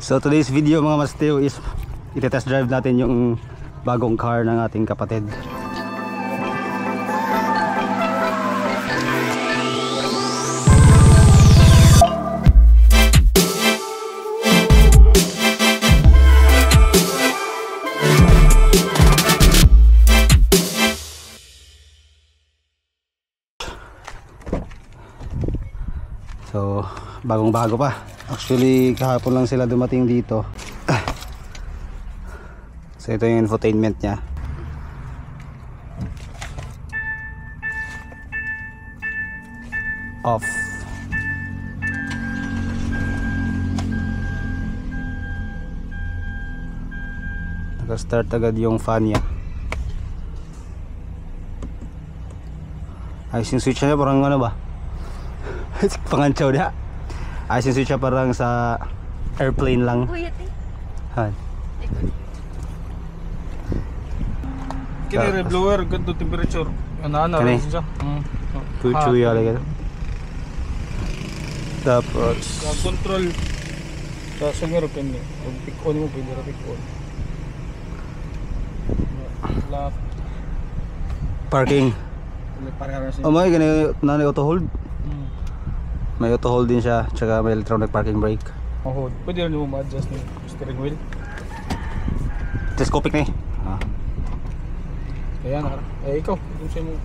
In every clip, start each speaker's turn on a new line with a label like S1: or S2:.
S1: So today's video mga Masteo is ite-test drive natin yung bagong car ng ating kapatid. So bagong-bago pa. Actually kahapon lang sila dumating dito. So ito yung infotainment nya. Off. Naka-start agad yung fan nya. Ayos yung switch nya, parang ano ba? Pangantsaw dia. Ayos yung switch nya, parang sa airplane lang. Han.
S2: Kini blower ganto temperature. Ana-ana rin siya.
S1: Kuchuya lagi. Tapos
S2: control sa singer kini. Pag pick on mo pwede ra pick on. Left.
S1: parking. Oh my, gani nanay auto hold. May auto hold din siya, tsaka may electronic parking brake.
S2: Oh, pwede rin mo ma-adjust ng steering wheel.
S1: Telescopic na eh.
S2: Ayan na. Eh ikaw, kung siya mo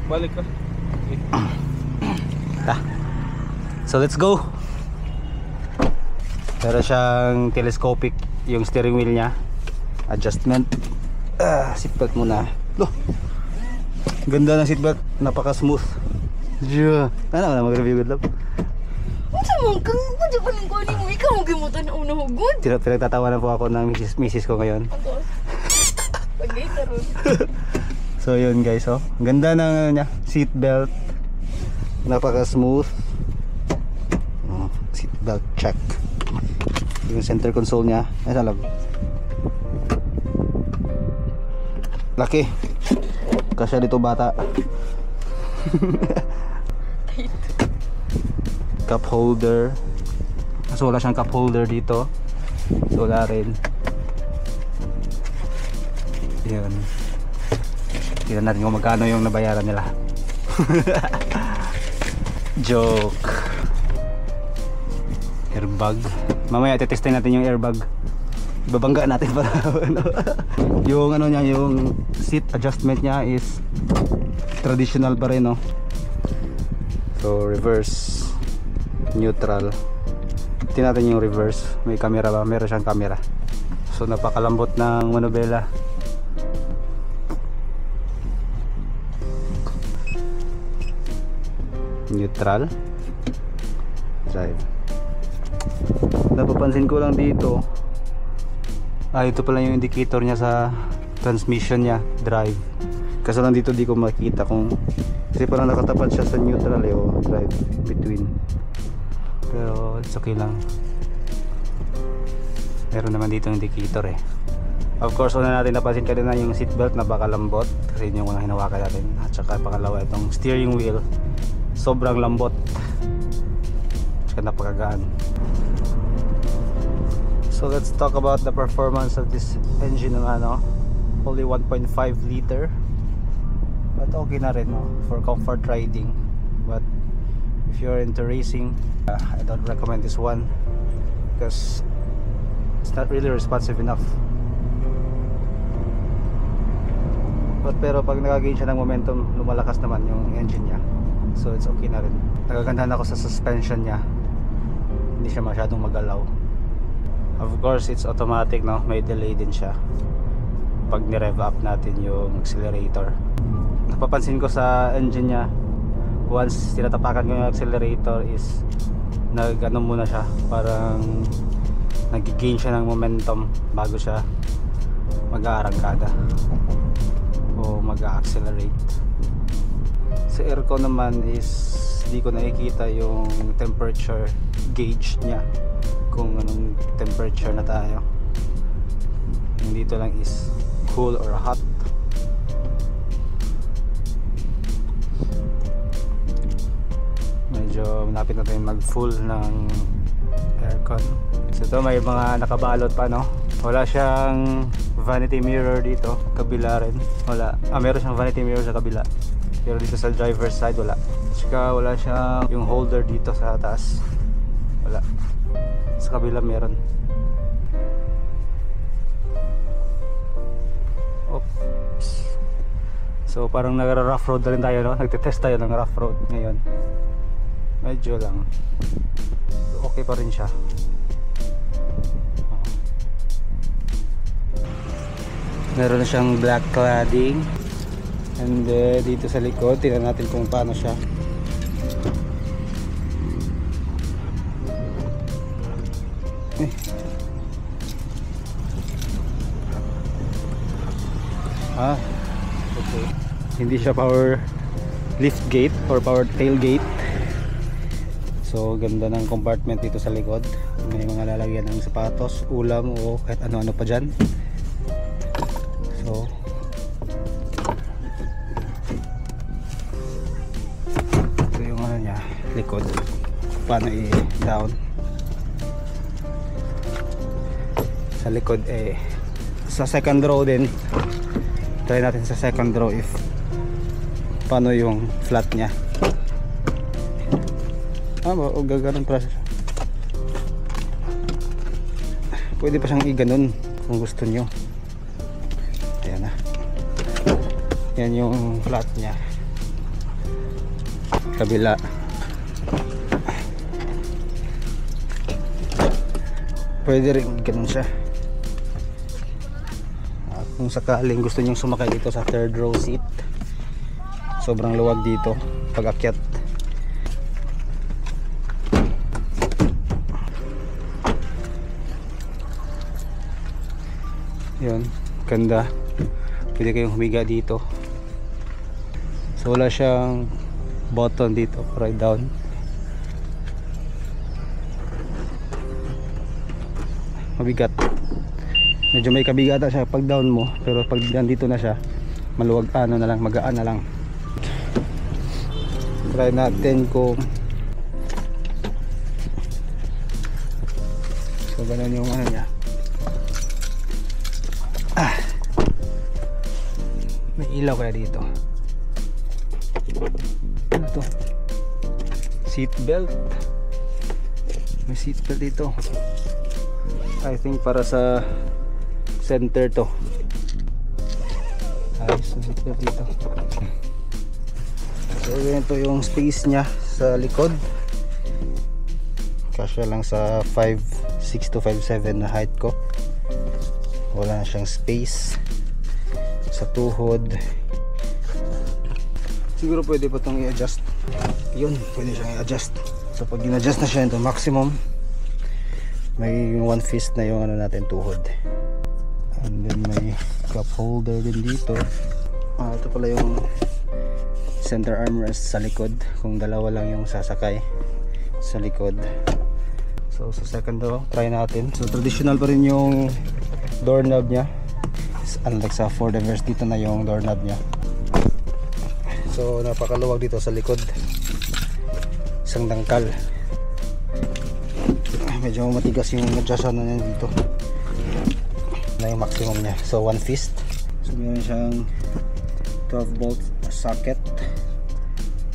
S2: balik ka. Okay.
S1: So let's go. Pero siyang telescopic yung steering wheel niya. Adjustment. Seatbelt muna. Loh. Ganda ng seatbelt, napaka smooth. Yeah. Ano na mag-review good love?
S3: Unsa man kang unsa pa ning kunin mo ikaw mo gimutan na una hugod.
S1: Pinagtatawanan po ako ng misis ko ngayon.
S3: Pag-later.
S1: So yun guys, oh. Ang ganda ng ano niya, seatbelt. Napaka smooth. Seatbelt check. Yung center console niya, ay sa loob. Laki. Kasya dito bata. Cup holder. So wala siyang cup holder dito. So wala rin. Yan. Tignan natin kung magkano yung nabayaran nila. Joke. Airbag. Mamaya tetestin natin yung airbag. Ibabangga natin para ano. Yung ano niya, yung seat adjustment niya is traditional pa rin, no? So reverse, neutral. Tingnan natin yung reverse. May camera ba? Meron siyang camera. So napakalambot ng manubela. Neutral drive. Napapansin ko lang dito, ito pala yung indicator niya sa transmission niya, drive. Kasi lang dito di ko makita kung, kasi parang nakatapat siya sa neutral o drive between. Pero it's okay lang. Meron naman dito indicator eh. Of course, una natin napansin kanina yung seatbelt na baka lambot kasi yun yung mga hinawakan natin. At saka pangalawa itong steering wheel, sobrang lambot. At saka napakagaan. So let's talk about the performance of this engine ng ano, only 1.5 liter. But okay na rin, no, for comfort riding. But if you're into racing, I don't recommend this one because it's not really responsive enough. But pero pag nag-gain siya ng momentum, lumalakas naman yung engine niya. So it's okay na rin. Nagagandahan ako sa suspension niya. Hindi siya masyadong magalaw. Of course, it's automatic, no? May delay din siya pag ni-rev up natin yung accelerator. Napapansin ko sa engine niya, once tinatapakan ko yung accelerator is nag-ano muna siya, parang nag-gain siya ng momentum bago siya mag-aarangkada o mag-accelerate. Sa aircon naman is di ko nakikita yung temperature gauge niya, kung anong temperature na tayo. Yung dito lang is cool or hot. medyo malapit na tayo mag full ng aircon. So ito may mga nakabalot pa, no? Wala siyang vanity mirror dito, kabila rin wala. Meron siyang vanity mirror sa kabila, pero dito sa driver's side wala. Tsaka wala siyang yung holder dito sa taas, wala. Sa kabila meron. Oops. So parang nagra-rough road na rin tayo, no? Nagte-test tayo ng rough road ngayon. Medyo lang okay pa rin siya. Meron na siyang black cladding. And dito sa likod, tingnan natin kung paano siya. Okay. Hindi siya power lift gate or power tailgate. So ganda ng compartment dito sa likod. May mga lalagyan ng sapatos, ulam o kahit ano-ano pa dyan. So ito yung ano niya, likod. Paano i-down sa likod. Sa second row din, try natin sa second row if paano yung flat niya. Gaganon pa siya. Pwede pa siyang i-ganon kung gusto nyo. Ayan na. Yan yung flat niya. Kabila. Pwede rin ganon siya. Kung sakaling gusto nyong sumakay dito sa third row seat, sobrang luwag dito pag akyat. Yun, ganda. Pwede kayong humiga dito. So wala siyang button dito, right down. Mabigat. Medyo may kabigatan siya pag down mo, pero pag nandito na siya, maluwag, ano na lang, magaan na lang. Try natin kung so ganun yung ano niya. May ilaw kaya dito. Ano to? Seat belt. May seat belt dito. I think para sa center to. Ayos ang seat belt dito. So ganito yung space nya sa likod. Kasya lang sa 5'6" to 5'7" na height ko. Wala na siyang space sa tuhod. Siguro pwede pa itong i-adjust. Yun, pwede siyang i-adjust. So pag in-adjust na siya ito maximum, may one fist na yung ano natin, tuhod. And then may cup holder din dito. Ito pala yung center armrest sa likod kung dalawa lang yung sasakay sa likod. So sa second row, try natin. So traditional pa rin yung doorknob nya. Unlike sa Ford Everest, dito na yung doorknob nya. So napakaluwag dito sa likod. Isang dangkal. Medyo matigas yung adjustan na niya dito. Na yung maximum nya. So one fist. So meron siyang 12 volt socket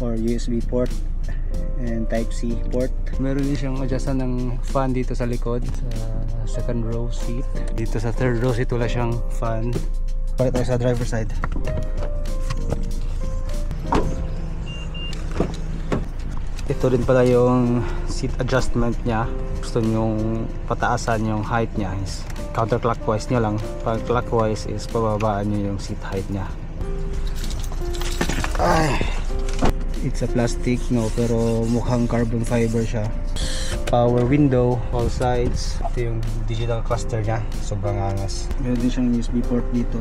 S1: or USB port and type C port. Meron din siyang adjustan ng fan dito sa likod sa second row seat. Dito sa third row seat wala siyang fan. Balik tayo sa driver side. Ito rin pala yung seat adjustment niya. Gusto nyong pataasan yung height niya, is counterclockwise nyo lang. Pag clockwise is pababaan nyo yung seat height niya. It's a plastic, no, pero mukhang carbon fiber siya. Power window, all sides. Ito yung digital cluster niya, sobrang angas. Meron din siyang USB port dito.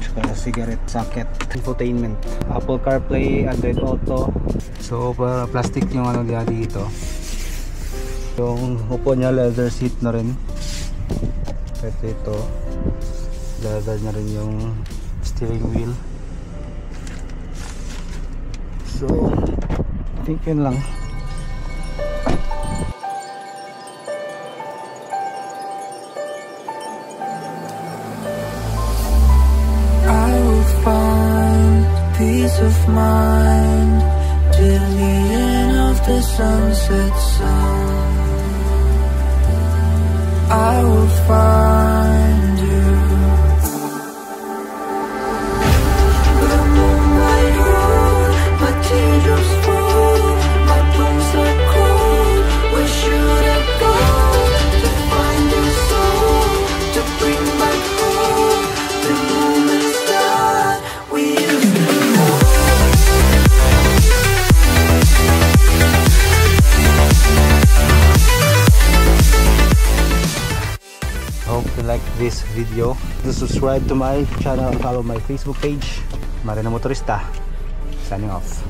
S1: Tsaka cigarette socket. Infotainment, Apple CarPlay, Android Auto. So para plastic yung ano niya dito. Yung upo niya leather seat na rin. At ito leather na rin yung steering wheel. So think yun lang.
S4: I will find peace of mind till the end of the sunset sun. I will find you. The moonlight road, my teardrops fall, my bones are cold. Where should I go to find your soul, to bring back home the moments that we used to know?
S1: Hope you like this video. Do subscribe to my channel and follow my Facebook page. Marina Motorista. Signing off.